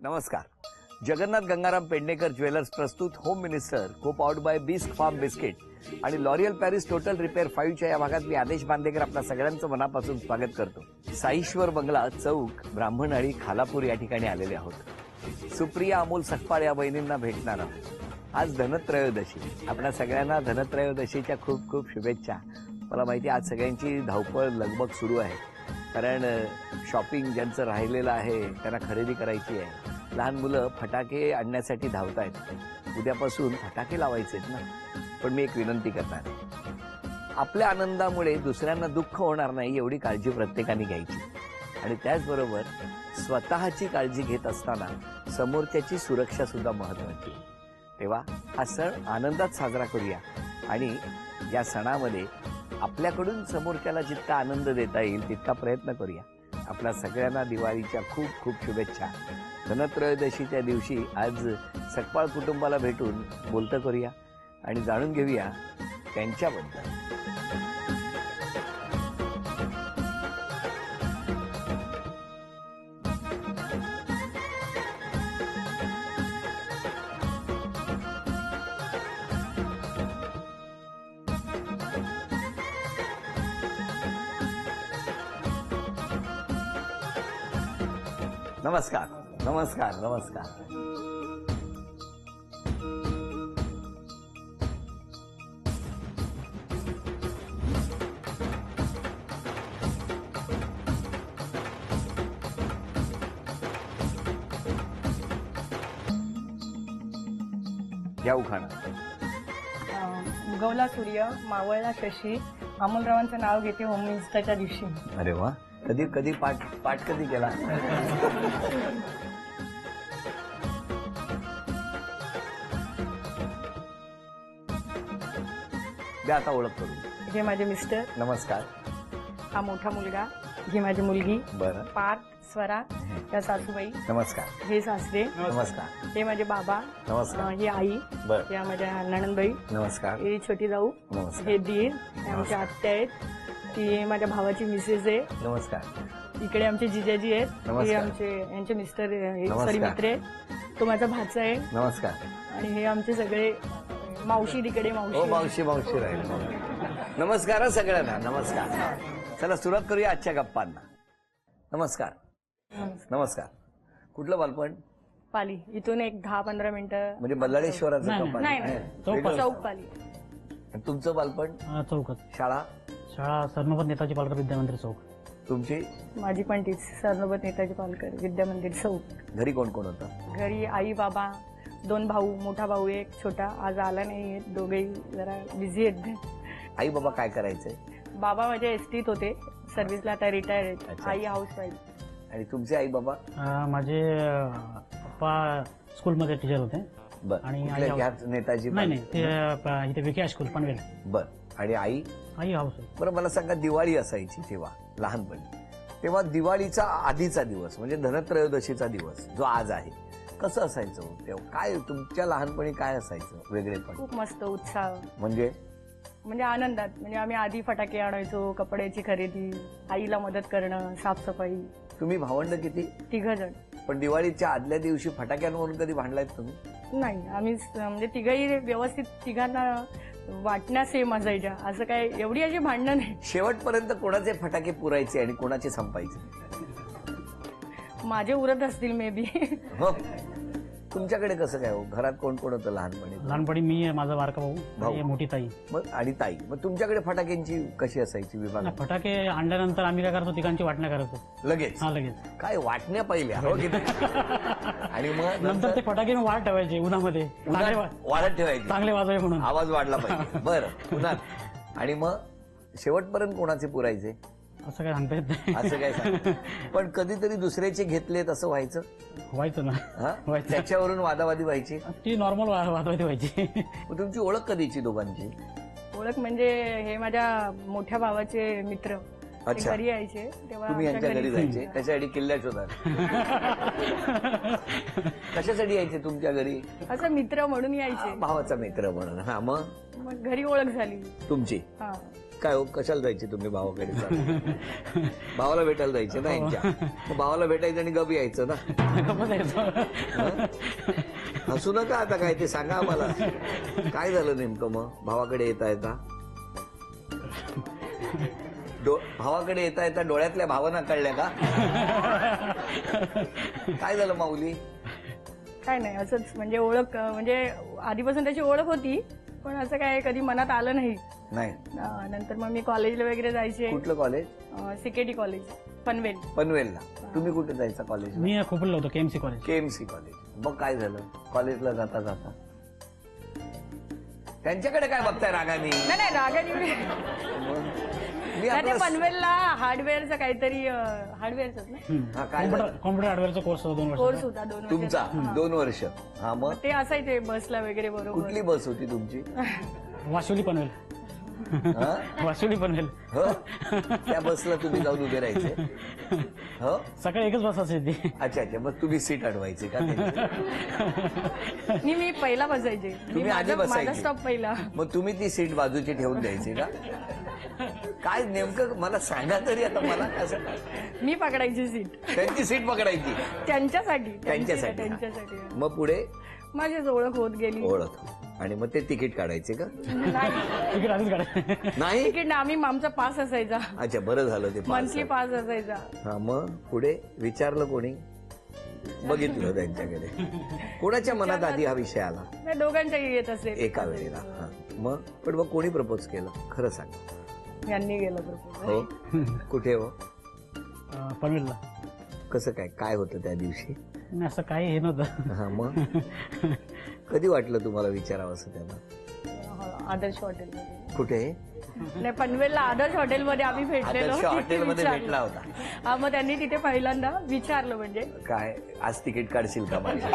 नमस्कार. जगन्नाथ गंगाराम पेडणेकर ज्वेलर्स प्रस्तुत home minister co powered by Bisk Farm biscuit आणि लॉरियल पॅरिस टोटल रिपेअर 5च्या या भागात मी आदेश बांदेकर आपल्या सगळ्यांचं मनापासून स्वागत करतो. साईश्वर बंगला चौक ब्राह्मणआळी खालापूर या ठिकाणी आलेले आहोत. सुप्रिया अमोल सकपाळ या बहिणींना भेटणार आहोत. आज धनत्रयोदशी. आपल्या सगळ्यांना धनत्रयोदशीच्या खूप खूप शुभेच्छा. मला माहिती आज सगळ्यांची धावपळ लगबग सुरू आहे, कारण शॉपिंग ज्यांचं राहिलेलं आहे त्यांना खरेदी करायची आहे. लहान मुलं फटाके आणण्यासाठी धावतायत. उद्यापासून फटाके लावायचे आहेत ना. पण मी एक विनंती करणार, आपल्या आनंदामुळे दुसऱ्यांना दुःख होणार नाही एवढी काळजी प्रत्येकाने घ्यायची. आणि त्याचबरोबर स्वतःची काळजी घेत असताना समोरच्याची सुरक्षा सुद्धा महत्वाची. तेव्हा हा सण आनंदात साजरा करूया आणि या सणामध्ये आपल्याकडून समोरच्याला जितका आनंद देता येईल तितका प्रयत्न करूया. आपल्या सगळ्यांना दिवाळीच्या खूप खूप शुभेच्छा. धनत्रयोदशीच्या दिवशी आज सकपाळ कुटुंबाला भेटून बोलतं करूया आणि जाणून घेऊया त्यांच्याबद्दल. नमस्कार नमस्कार नमस्कार. घ्या उखाणा. उगवला सूर्य, मावळला शशी, अमोलरावांचं नाव घेते होम मिनिस्टरच्या दिवशी. अरे वा. कधी कधी पाठ कधी केला? द्या आता ओळख करून. हे माझे मिस्टर. नमस्कार. हा मोठा मुलगा. ही माझी मुलगी. बरं. पार्थ, स्वरा, त्या सासूबाई. नमस्कार. हे सासरे. नमस्कार. हे माझे बाबा. नमस्कार. ही आई. बरं. या माझ्या नणंदबाई. नमस्कार. ही छोटी जाऊ. नमस्कार. हे दीर. हे आमच्या आत्या आहेत. ती माझ्या भावाची मिसेस आहे. नमस्कार. इकडे आमचे जिजाजी आहेत. नमस्कार. हे यांचे मिस्टर नमस्कार. सॉरी मित्र आहे. तो माझा भाचा आहे. नमस्कार. आणि हे आमचे सगळे मावशी तिकडे हो मावशी मावशी राहील. नमस्कार हा सगळ्यांना. नमस्कार. चला सुरुवात करूया आजच्या गप्पांना. नमस्कार. नमस्कार. कुठलं बालपण? पाली. इथून एक 10-15 मिनिटं. म्हणजे बल्लाळेश्वराचं का नाही पाली? चौक पाली. तुमचं बालपण? चौकात. शाळा? शाळा सरनोबत नेताजी पालकर विद्यामंदिर चौक. तुमची? माझी पण तीच सरनोबत नेताजी पालकर विद्यामंदिर चौक. घरी कोण कोण होतं? घरी आई बाबा, 2 भाऊ, मोठा भाऊ एक, छोटा आज आला नाही. दोघेही जरा बिझी आहेत. आई बाबा काय करायचे? बाबा माझ्या एसटीत होते, सर्व्हिसला आता रिटायर आहेत. अच्छा. आई हाऊसवाईफ. आणि तुमचे आई बाबा? माझे पप्पा स्कूलमध्ये टीचर होते. बरं. आणि कुठल्या आई ह्याच नेताजी? नाही ते इथे विखे हायस्कूल पनवेल. बर. आणि आई? आई हाऊस. बरं, मला सांगा, दिवाळी असायची तेव्हा लहानपणी, तेव्हा दिवाळीचा आधीचा दिवस म्हणजे धनत्रयोदशीचा दिवस जो आज आहे, कसं असायचं तेव्हा? काय तुमच्या लहानपणी काय असायचं वेगळेपण? खूप मस्त उत्साह. म्हणजे आनंदात. म्हणजे आम्ही आधी फटाके आणायचो, कपड्याची खरेदी, आईला मदत करणं, साफसफाई. तुम्ही भावंड किती? 3 जण. पण दिवाळीच्या आदल्या दिवशी फटाक्यांवरून कधी भांडलायत तुम्ही? नाही, आम्ही म्हणजे तिघही व्यवस्थित, तिघांना वाटण्या सेम असायच्या. असं काय एवढी अशी भांडणं नाही. शेवटपर्यंत कोणाचे फटाके पुरायचे आणि कोणाचे संपायचे? माझे उरत असतील मे बी. हो. तुमच्याकडे कसं काय हो? घरात कोण कोण होतं लहानपणी? लहानपणी मी, माझा बारका भाऊ आणि मोठी ताई. मग आणि ताई. मग तुमच्याकडे फटाक्यांची कशी असायची विभाग? फटाके आणल्यानंतर आम्ही काय करतो, तिघांची वाटण्या करायचो लगेच? हा लगेच. काय वाटण्या पहिल्या हो की नाही? आणि मग नंतर ते फटाके वाढ ठेवायचे उन्हामध्ये, वाढत ठेवायचे चांगले वाजवाय म्हणून. आवाज वाढला पाहिजे. बरं. उन्हात. आणि मग शेवटपर्यंत कोणाचे पुरायचे? असं काय सांगता येत नाही. असं काय सांग. पण कधीतरी दुसऱ्याचे घेतलेत असं व्हायचं? व्हायचं ना. व्हायचं. त्याच्यावरून वादावादी व्हायची? ती नॉर्मल वाजवायची व्हायची. मग तुमची ओळख कधीची दोघांची? ओळख म्हणजे हे माझ्या मोठ्या भावाचे मित्र. अच्छा. घरी यायचे तेव्हा तुम्ही यांच्या घरी जायचे त्याच्यासाठी किल्ल्या शोधाल? कशासाठी यायचे तुमच्या घरी? असं मित्र म्हणून यायचे. भावाचा मित्र म्हणून. हा. मग घरी ओळख झाली तुमची? हा. काय हो कशाला जायचे तुम्ही भावाकडे भावाला भेटायला जायचे ना यांच्या मग भावाला भेटायचं आणि गप यायचं ना. गप्पच यायचो. हसू नका आता काय ते सांगा आम्हाला काय झालं नेमकं मग भावाकडे येता येता भावाकडे येता येता डोळ्यातल्या भावना कळल्या का? काय झालं माऊली? काय नाही असंच म्हणजे ओळख म्हणजे आधीपासून त्याची ओळख होती पण असं काय कधी मनात आलं नाही. नाही. नंतर मग मी कॉलेजला वगैरे जायचे. कुठलं कॉलेज? सिकेटी कॉलेज पनवेल. पनवेलला. तुम्ही कुठे जायचा कॉलेज? मी खोपडला होतो केएमसी कॉलेज. KMC college. मग काय झालं कॉलेजला जाता जाता? त्यांच्याकडे काय बघताय रागाने? नाही रागाने मी ते पनवेलला हार्डवेअरचं काहीतरी हार्डवेअरच ना हा काय झालं? कॉम्प्युटर हार्डवेअरचा कोर्स होता 2 वर्ष. कोर्स होता 2 वर्ष. तुमचा 2 वर्ष. हा मग ते असायचे बसला वगैरे बरोबर. कुठली बस होती तुमची? वाशिवली पनवेल. हा? वाशिवली पनवेल. हो त्या बसला तुम्ही जाऊन उभे राहायचे? हो सकाळी एकच बस असायची. अच्छा अच्छा मग तुम्ही सीट अडवायचे का? मी पहिला बसायचे. तुम्ही आधी माझा बसायचे? स्टॉप पहिला. मग तुम्ही ती सीट बाजूची ठेवून द्यायची का? काय नेमकं मला सांगा तरी आता मला कसं मी पकडायची सीट त्यांची सीट पकडायची त्यांच्यासाठी. त्यांच्यासाठी. मग पुढे माझीच ओळख होत गेली. ओळख आणि मग ते तिकीट काढायचे का? नाही तिकीट आधीच काढायचं. नाही. तिकीट आम्ही आमचा पास असायचा. अच्छा बरं झालं ते मंथली पास असायचा. हा मग पुढे विचारलं कोणी? बघितलं त्यांच्याकडे. कोणाच्या मनात आधी हा विषय आला? नाही दोघांच्याही येत असेल एका वेळेला. हा मग पण मग कोणी प्रपोज केलं खरं सांग? यांनी गेलं प्रपोज. हो कुठे हो? पनवेलला. कसं काय काय होतं त्या दिवशी? नाही असं काही हे नव्हतं. हा मग कधी वाटलं तुम्हाला विचारावं असं त्यांना? आदर्श हॉटेलमध्ये. कुठे? नाही पनवेलला आदर्श हॉटेलमध्ये आम्ही भेटलेलो. आदर्श हॉटेलमध्ये भेटला होता. हा मग त्यांनी तिथे पहिल्यांदा विचारलं म्हणजे काय आज तिकीट काढशील का माझ्या?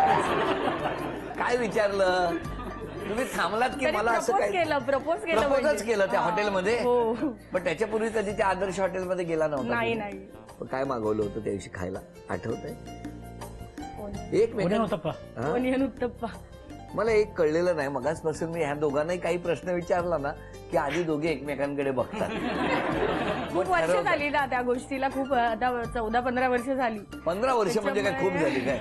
काय विचारलं? तुम्ही थांबलात की मला असं काय? प्रपोज केलं प्रपोजच केलं त्या हॉटेलमध्ये? हो. पण त्याच्यापूर्वी कधी त्या आदर्श हॉटेलमध्ये गेला नव्हता? नाही नाही. मग काय मागवलं होतं त्या दिवशी खायला आठवतंय? एक ओनियन उत्तप्पा. ओनियन उत्तप्पा. मला एक कळलेलं नाही मगाचपासून मी ह्या दोघांनाही काही प्रश्न विचारला ना की आधी दोघे एकमेकांकडे बघतात. खूप वर्ष झाली ना त्या गोष्टीला. खूप आता 14-15 वर्ष झाली. 15 वर्ष म्हणजे काय खूप झाली काय?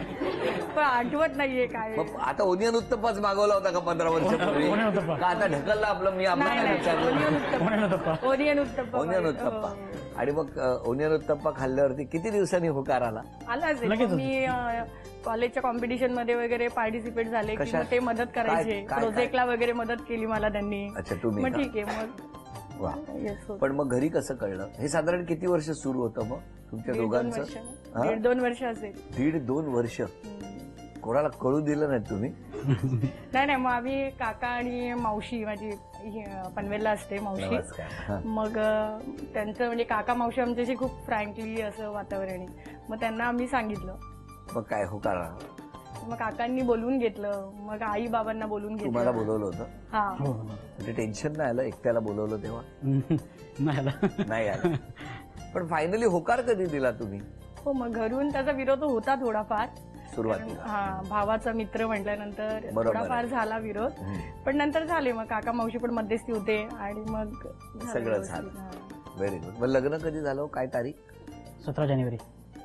पण आठवत नाहीये काय. मग आता ओनियन उत्तप्पाच मागवला होता का 15 वर्षापूर्वी? ओनियन उत्तप्पा. का आता ढकलला आपलं मी नाही आपल्याला नाही विचारलं? Onion uttappa. Onion uttappa. Onion uttappa. Onion uttappa. आणि मग ओनियन उत्तप्पा खाल्ल्यावरती किती दिवसांनी होकार आला? आला असेल. लगेच. मी कॉलेजच्या कॉम्पिटिशन मध्ये वगैरे पार्टिसिपेट झाले की कशात? मग ते मदत करायचे. काय- काय- प्रोजेक्टला वगैरे मदत केली मला त्यांनी. अच्छा तुम्ही मग का? ठीक आहे मग. वा. Yes, हो. पण मग घरी कसं कळलं? हे साधारण किती वर्ष सुरू होतं मग तुमच्या 1.5-2 दोघांचं? वर्ष. हा? 1.5-2 वर्ष असेल. 1.5-2 वर्ष. कोणाला कळू दिलं नाही तुम्ही? नाही नाही मग आम्ही काका आणि मावशी माझी पनवेलला असते मावशी. नमस्कार. हा. मग त्यांचं म्हणजे काका मावशी आमच्याशी खूप फ्रँकली असं वातावरण आहे. मग त्यांना आम्ही सांगितलं. मग काय होकार आला? मग काकांनी बोलवून घेतलं. मग आई बाबांना बोलवून तुम्हाला घेतलं. बोलवलं होतं? हा हो. म्हणजे टेन्शन नाही आलं एकट्याला बोलवलं तेव्हा? नाही आला. नाही आलं. पण फायनली होकार कधी दिला तुम्ही? हो मग घरून त्याचा विरोध होता थोडाफार. सुरुवातीला? हा भावाचा मित्र म्हटल्यानंतर बरोबर थोडाफार आहे. झाला विरोध. हम्म. पण नंतर झाले मग काका मावशी पण मध्यस्थी होते आणि मग झालं सगळं व्यवस्थित. झालं. हा. Very good. मग लग्न कधी झालं? काय तारीख? 17 जानेवारी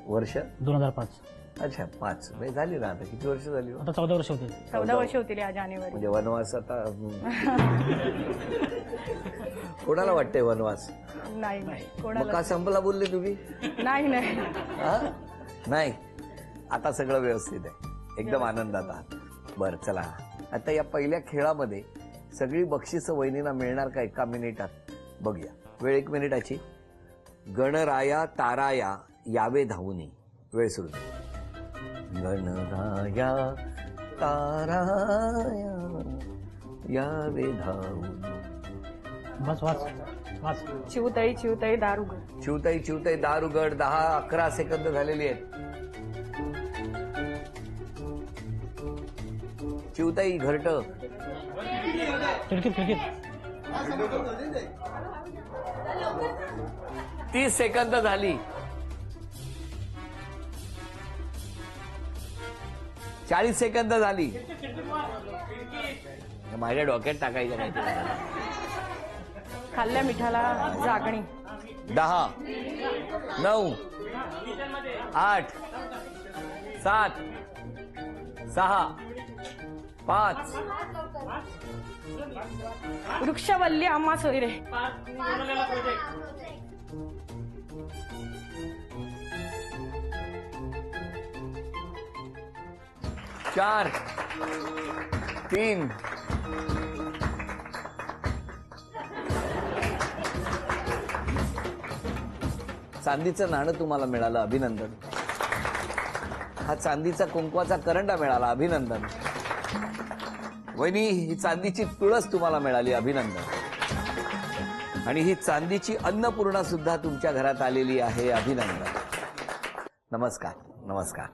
वर्ष? 2005. अच्छा 5 म्हणजे झाली ना आता. किती वर्ष झाली हो? आता 14 वर्ष होते. 14 वर्ष होतील या जानेवारी. म्हणजे वनवास आता कोणाला वाटतंय वनवास? नाही नाही मग कोणाला का संपला बोलले तुम्ही? नाही नाही. हा? नाही आता सगळं व्यवस्थित आहे. एकदम आनंदात आहात. बरं चला आता या पहिल्या खेळामध्ये सगळी बक्षिसं वहिनींना मिळणार का एका मिनिटात? बघूया. वेळ 1 मिनिटाची. गणराया ताराया यावे धावूनी. वेळ सुरू. गणराया ताराया यावे धावूनी. बस वाच वाच. चिवताई चिवताई दारुगड. चिवताई चिवताई दार उघड. 10-11 सेकंद झालेली आहेत. चिवताई घरट. खिडकीत खिडकीत. 30 सेकंद झाली. 40 सेकंद झाली. माझ्या डोक्यात टाकायचं नाही. खाल्ल्या मिठाला जागणी. 10 9 8 7 6 5 वृक्षवल्ली आम्हा सोयरे. 4 3 चांदीचं नाणं तुम्हाला मिळालं, अभिनंदन. हा चांदीचा कुंकवाचा करंडा मिळाला, अभिनंदन. वहिनी, ही चांदीची तुळस तुम्हाला मिळाली, अभिनंदन. आणि ही चांदीची अन्नपूर्णा सुद्धा तुमच्या घरात आलेली आहे, अभिनंदन. नमस्कार. नमस्कार.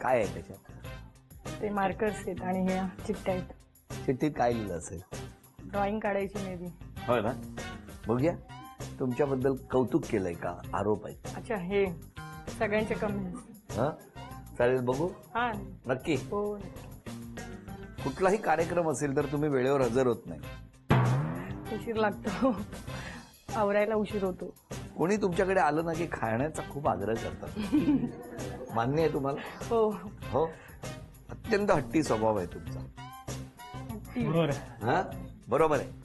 काय आहे त्याच्यात? ते मार्कर्स आहेत आणि ह्या चिठ्ठ्या आहेत. चिठ्ठीत काय लिहिलं असेल? ड्रॉइंग काढायची मे बी. होय ना. बघूया. तुमच्याबद्दल कौतुक केलंय का, आरोप आहे? अच्छा, हे सगळ्यांचे कमेंट्स. हा, चालेल, बघू. हा, नक्की. हो. कुठलाही कार्यक्रम असेल तर तुम्ही वेळेवर हजर होत नाही. उशीर लागतो, आवरायला उशीर होतो. कोणी तुमच्याकडे आलं ना की खाण्याचा खूप आग्रह करतात. मान्य आहे तुम्हाला? हो. हो. अत्यंत हट्टी स्वभाव आहे तुमचा. बरोबर आहे. हा, बरोबर आहे.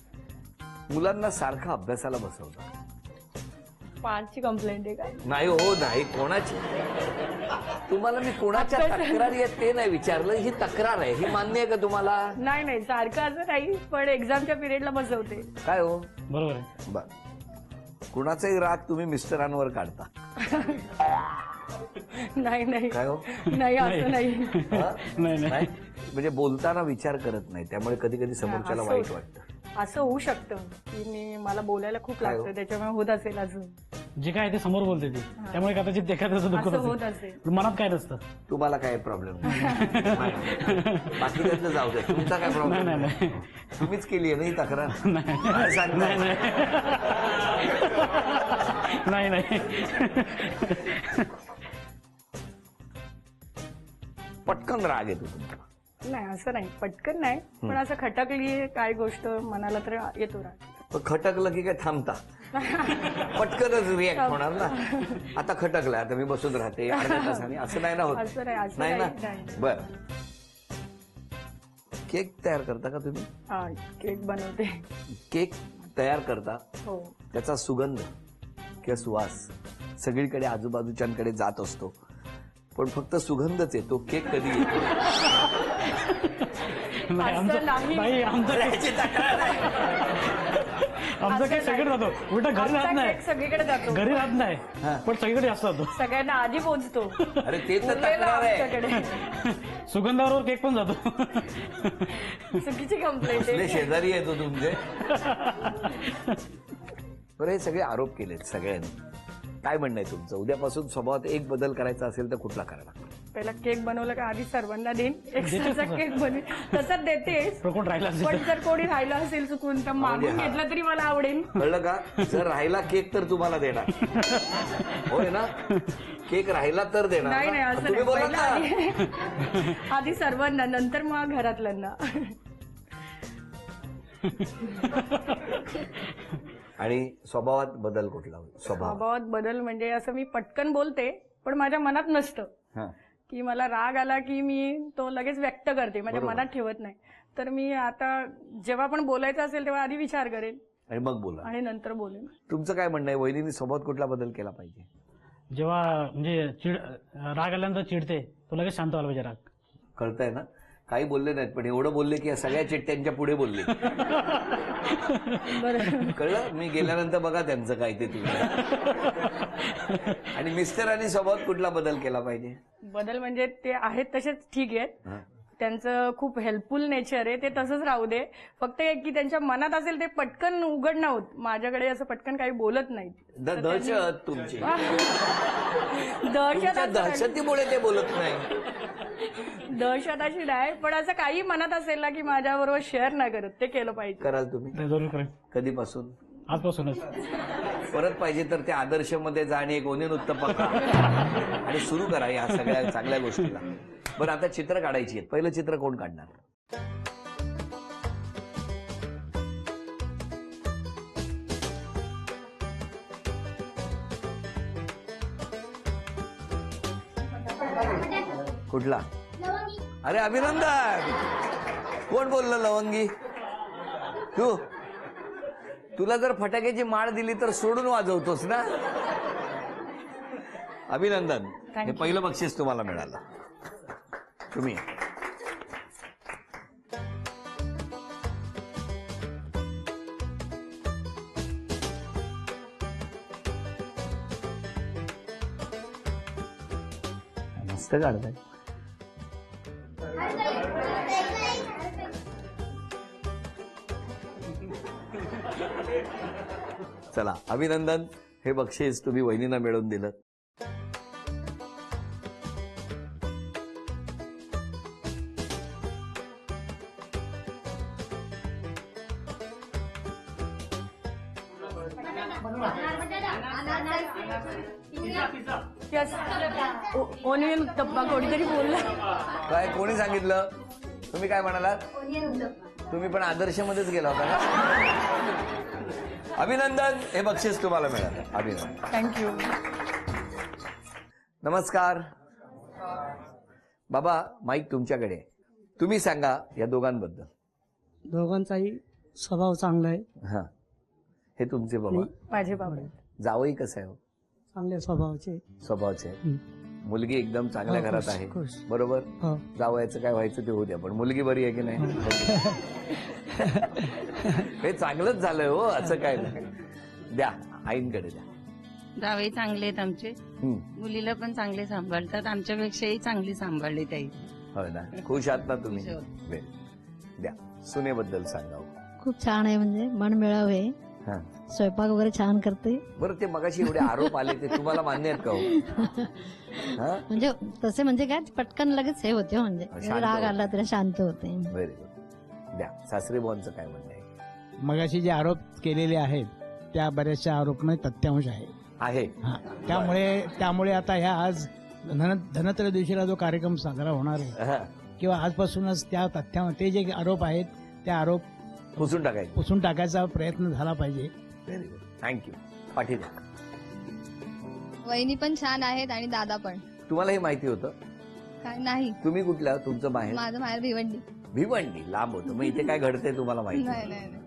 मुलांना सारखं अभ्यासाला बसवतात. 5ची कंप्लेंट आहे का? नाही हो, नाही. कोणाची? तुम्हाला मी कोणाच्या तक्रारी आहेत ते नाही विचारलं. ही तक्रार आहे, ही मान्य आहे का तुम्हाला? नाही नाही, सारखं असं नाही, पण एक्झामच्या पिरियडला बसवते. काय हो? बरोबर आहे. बर. कुणाचाही राग तुम्ही मिस्टरांवर काढता? नाही नाही. काय हो? नाही, असं नाही. हा? नाही नाही. नाही? म्हणजे बोलताना विचार करत नाही, त्यामुळे कधी कधी समोरच्याला असं वाईट होतं. वाटतं. असं होऊ शकतं की मला बोलायला खूप काय हो? लागतं, त्याच्यामुळे होत असेल असं. जे काय ते समोर बोलते ती, त्यामुळे कदाचित एखाद्याचं दुःख असं होत होत असेल. असेल. मनात काय नसतं. तुम्हाला काय प्रॉब्लेम नाही. बाकी त्यातलं जाऊ दे. तुमचा काय प्रॉब्लेम नाही, नाही, तुम्हीच केली आहे ना ही तक्रार? नाही. काय सांगताय? नाही नाही. पटकन राग येतो तुमचा? नाही, असं नाही, पटकन नाही, पण असं खटकली काय गोष्ट मनाला तर येतो राग. पण खटकलं की काय थांबता? पटकनच रिॲक्ट होणार ना. आता खटकलं, आता मी बसून राहते अर्ध्या तासाने, असं नाही ना होत? असं नाही, असं नाही ना. नाही. बर. केक तयार करता का तुम्ही? हा, केक बनवते. केक तयार करता, हो. त्याचा सुगंध किंवा सुवास सगळीकडे आजूबाजूच्यांकडे जात असतो, पण फक्त सुगंधच येतो, केक कधी येतो? नाही, असं नाही. नाही, आमचं काय सगळीकडे जातो. उलट घरी आमचा राहत नाही. केक सगळीकडे जातो, घरी राहत नाही, पण सगळीकडे जास्त जातो. सगळ्यांना आधी पोहोचतो. अरे ते तर उरलेला तक्रार आहे. आमच्याकडे. सुगंधाबरोबर केक पण जातो. चुकीची कंप्लेंट कसले आहे. शेजारी येतो तुमचे? बरं, हे सगळे आरोप केलेत सगळ्यांनी. काय म्हणणं आहे तुमचं? उद्यापासून स्वभावात एक बदल करायचा असेल तर कुठला करायला? पहिला केक बनवला का आधी सर्वांना देईन, एक्स्ट्राचा केक बनवेन, तसंच देतेस. कोण राहिला असेल पण जर कोणी राहिलं असेल चुकून तर मागून हा. घेतलं तरी मला आवडेल. कळलं का? जर राहिला केक तर तुम्हाला देणार. होय ना? केक राहिला तर देणार नाही नाही, ना? असं तुम्ही नाही. बोला पहिला ना. आधी सर्वांना, नंतर मग घरातल्यांना. आणि स्वभावात बदल कुठला? स्वभावात बदल म्हणजे असं मी पटकन बोलते, पण माझ्या मनात नसतं. हा. की मला राग आला की मी तो लगेच व्यक्त करते, माझ्या बरोबर. मनात ठेवत नाही. तर मी आता जेव्हा पण बोलायचं असेल तेव्हा आधी विचार करेन आणि मग बोला. आणि नंतर बोलेन. तुमचं काय म्हणणं आहे? वहिनीने स्वभावात कुठला बदल केला पाहिजे? जेव्हा म्हणजे राग आल्यानंतर चिडते, तो लगेच शांत व्हायला पाहिजे राग. कळतंय ना? काही बोलले नाहीत, पण एवढं बोलले की या सगळ्या चिठ्ठ्यांच्या पुढे बोलले. बरं. कळलं? मी गेल्यानंतर बघा त्यांचं काय ते तुम्ही. आणि मिस्टरांनी स्वभावात कुठला बदल केला पाहिजे? बदल म्हणजे ते आहेत तसेच ठीक आहेत. त्यांचं खूप हेल्पफुल नेचर आहे, ते तसंच राहू दे. फक्त एक की त्यांच्या मनात असेल ते पटकन उघड नव्हत, माझ्याकडे असं पटकन काही बोलत नाहीत. दहशत तुमची. दहशत तुमच्या दहशतीमुळे ते बोलत नाही. दहशत अशी नाही, पण असं काही मनात असेल ना की माझ्याबरोबर शेअर नाही करत, ते केलं पाहिजे. कराल तुम्ही? ते जरूर करेन. कधीपासून? आजपासूनच. परत पाहिजे तर ते आदर्श मध्ये जा आणि एक ओनेन उत्तप्पा खा आणि सुरू करा या सगळ्या चांगल्या गोष्टीला. बरं, आता चित्र काढायची आहेत. पहिलं चित्र कोण काढणार? कुठला? अरे अभिनंदन. कोण बोललं लवंगी? तुला जर फटाक्याची माळ दिली तर सोडून वाजवतोस ना. अभिनंदन. हे पहिलं बक्षीस तुम्हाला मिळालं. तुम्ही मस्त काढताय. चला अभिनंदन. हे बक्षीस तुम्ही वहिनींना मिळवून दिलं. ओनियन डब्बा कोणीतरी बोलला. काय कोणी सांगितलं? तुम्ही काय म्हणालात? तुम्ही पण आदर्शमध्येच गेला होता का? अभिनंदन. हे बक्षीस तुम्हाला मिळालं. अभिनंदन. थँक्यू. नमस्कार बाबा. माईक तुमच्याकडे. तुम्ही सांगा या दोघांबद्दल. दोघांचाही स्वभाव चांगला आहे. हा, हे तुमचे बाबा. माझे बाबा. जावई कसं आहे? चांगल्या स्वभावाचे. स्वभावाचे आहे. मुलगी एकदम चांगल्या हो, घरात खुश, आहे. खुश. बरोबर. हो. जावयाचं काय व्हायचं ते होऊ द्या, पण मुलगी बरी आहे की नाही? हे चांगलंच झालंय हो. असं काय नाही. द्या आईंकडे द्या. जावई चांगले आहेत आमचे. हम्म. मुलीला पण चांगले सांभाळतात. आमच्यापेक्षाही चांगली सांभाळली ताई. हो ना. खुश आहात ना तुम्ही? खुश आहोत. बरं. द्या सुनेबद्दल सांगा. खूप छान आहे, म्हणजे मनमिळाव आहे. हा. स्वयंपाक वगैरे छान करते. बरं, ते मगाशी एवढे आरोप आले ते तुम्हाला मान्य आहेत का हो? हा? म्हणजे तसे म्हणजे काय पटकन लगेच हे होते हो, म्हणजे शांत राग होते. आला तरी शांत होते. Very good. द्या सासरे बुवांचं काय म्हणणं आहे? मगाशी जे आरोप केलेले आहेत त्या बऱ्याचशा आरोपमध्ये तथ्यांश आहे. आहे. हा. त्यामुळे आता ह्या आज धनत्रयोदशीला जो कार्यक्रम साजरा होणार आहे हा. किंवा आजपासूनच त्या ते जे आरोप आहेत ते आरोप पुसून टाकायचं. पुसून टाकायचा प्रयत्न झाला पाहिजे. Very good. थँक्यू. पाठी द्या. वहिनी पण छान आहेत आणि दादा पण. तुम्हाला हे माहिती होतं? काय नाही, तुम्ही कुठल्या? तुमचं माहेर? माझं माहेर भिवंडी. भिवंडी. लांब होतं. मग इथे काय घडतंय तुम्हाला माहिती? नाही नाही नाही.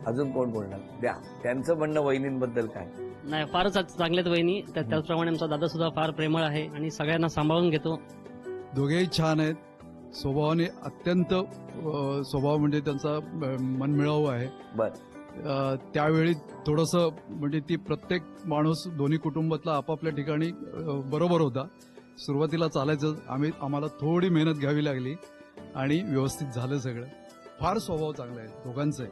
अजून कोण बोलणार? द्या त्यांचं म्हणणं वहिनींबद्दल काय? नाही, फारच चांगल्यात वहिनी. त्याचप्रमाणे आमचा दादा सुद्धा फार प्रेमळ आहे आणि सगळ्यांना सांभाळून घेतो. दोघेही छान आहेत. स्वभावाने अत्यंत स्वभाव म्हणजे त्यांचा मनमिळावू आहे. बर. त्यावेळी थोडंसं म्हणजे ती प्रत्येक माणूस दोन्ही कुटुंबातला आपापल्या ठिकाणी बरोबर होता. सुरुवातीला चालायचं आम्हाला थोडी मेहनत घ्यावी लागली आणि व्यवस्थित झालं सगळं. फार स्वभाव चांगला आहे दोघांचं.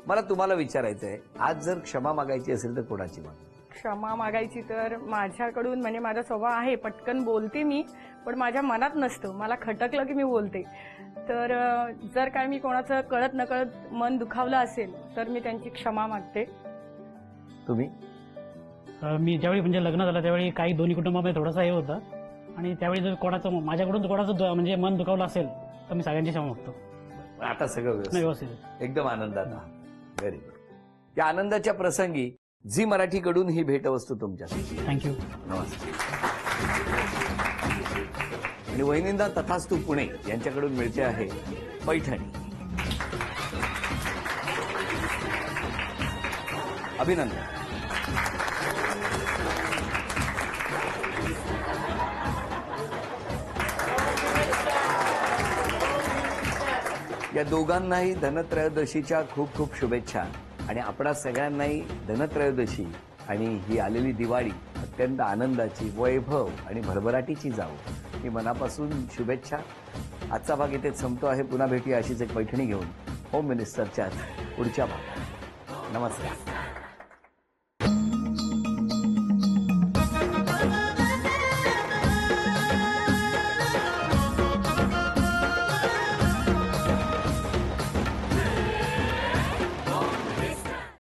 मला तुम्हाला विचारायचं आहे, आज जर क्षमा मागायची असेल तर कोणाची माग? क्षमा मागायची तर माझ्याकडून, म्हणजे माझा स्वभाव आहे पटकन बोलते मी, पण माझ्या मनात नसतं. मला खटकलं की मी बोलते. तर जर काय मी कोणाचं कळत नकळत मन दुखावलं असेल तर मी त्यांची क्षमा मागते. तुम्ही? मी ज्यावेळी म्हणजे लग्न झालं त्यावेळी काही दोन्ही कुटुंबामध्ये थोडासा हे होतं, आणि त्यावेळी जर कोणाचं माझ्याकडून कोणाचं म्हणजे मन दुखावलं असेल तर मी सगळ्यांची क्षमा मागतो. आता सगळं व्यवस्थित. एकदम आनंदात. Very good. या आनंदाच्या प्रसंगी झी मराठीकडून ही भेटवस्तू तुमच्यासाठी. थँक्यू. नमस्कार. आणि वहिनींना तथास्तू पुणे यांच्याकडून मिळते आहे पैठणी. अभिनंदन. या दोघांनाही धनत्रयोदशीच्या खूप खूप शुभेच्छा. आणि आपणा सगळ्यांनाही धनत्रयोदशी आणि ही आलेली दिवाळी अत्यंत आनंदाची, वैभव आणि भरभराटीची जावो, ही मनापासून शुभेच्छा. आजचा भाग इथेच संपतो आहे. पुन्हा भेटूया अशीच एक पैठणी घेऊन होम मिनिस्टरच्या पुढच्या भागात. नमस्कार.